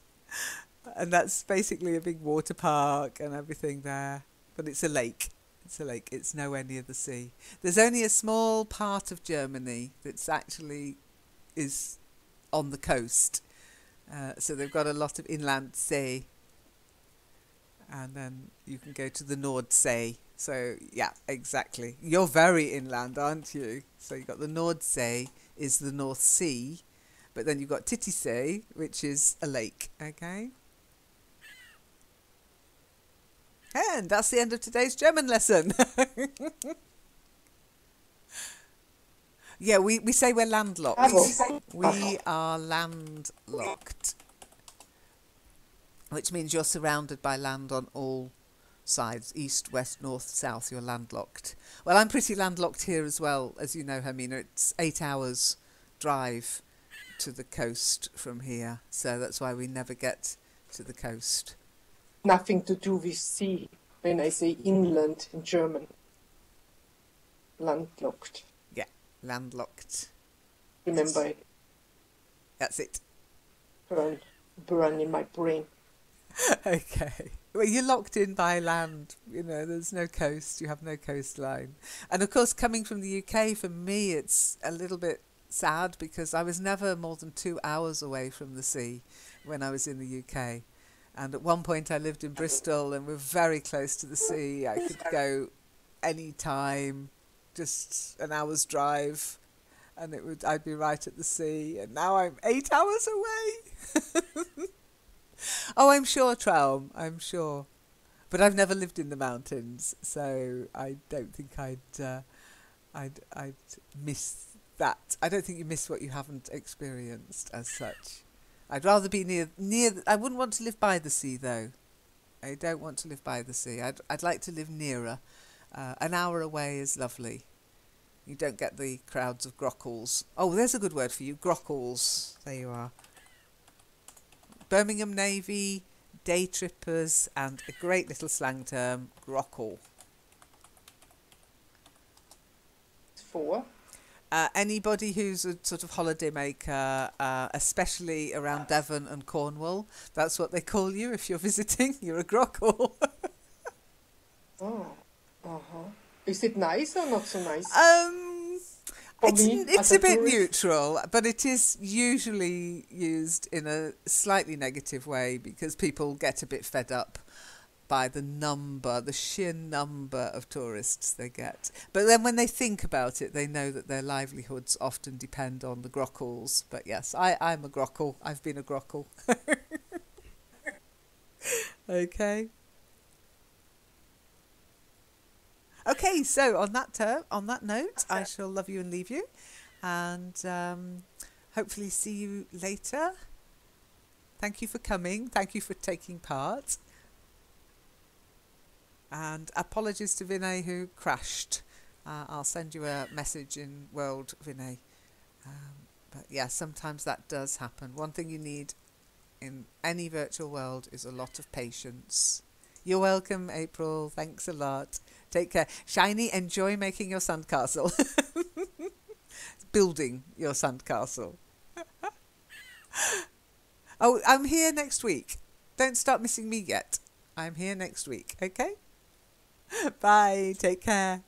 And that's basically a big water park and everything there. But it's a lake. It's a lake. It's nowhere near the sea. There's only a small part of Germany that's actually is on the coast. So they've got a lot of inland sea. And then you can go to the Nordsee. So, yeah, exactly. You're very inland, aren't you? So you've got the Nordsee is the North Sea. But then you've got Titisee, which is a lake, okay? And that's the end of today's German lesson. Yeah, we say we're landlocked. We are landlocked. Which means you're surrounded by land on all sides, east, west, north, south. You're landlocked. Well, I'm pretty landlocked here as well, as you know, Hermina. It's 8 hours drive to the coast from here, so that's why we never get to the coast. Nothing to do with sea when I say inland in German. Landlocked. Yeah, landlocked. Remember it. That's it. Burn in my brain. Okay. Well, you're locked in by land, there's no coast, you have no coastline. And of course, coming from the UK, for me, it's a little bit sad because I was never more than 2 hours away from the sea when I was in the UK. And at one point I lived in Bristol and we're very close to the sea. I could go any time, just an hour's drive, and I'd be right at the sea. And now I'm 8 hours away. Oh, I'm sure, Traum, I'm sure. But I've never lived in the mountains, so I don't think I'd miss that. I don't think you miss what you haven't experienced as such. I'd rather be near. I wouldn't want to live by the sea, though. I don't want to live by the sea. I'd like to live nearer. An hour away is lovely. You don't get the crowds of grockles. Oh, there's a good word for you, grockles. There you are. Birmingham Navy, day trippers, and a great little slang term, grockle. 4. Anybody who's a sort of holiday maker, especially around Devon and Cornwall, that's what they call you if you're visiting. You're a grockle. Oh, Is it nice or not so nice? It's a bit neutral, but it is usually used in a slightly negative way because people get a bit fed up by the sheer number of tourists they get. But then when they think about it, they know that their livelihoods often depend on the grockles. But yes, I'm a grockle. I've been a grockle. Okay. Okay, so on that note, I shall love you and leave you, and hopefully see you later. Thank you for coming. Thank you for taking part. And apologies to Vinay who crashed. I'll send you a message in World, Vinay. But yeah, sometimes that does happen. One thing you need in any virtual world is a lot of patience. You're welcome, April. Thanks a lot. Take care. Shiny, enjoy making your sandcastle. Building your sandcastle. Oh, I'm here next week. Don't start missing me yet. I'm here next week, okay? Bye. Take care.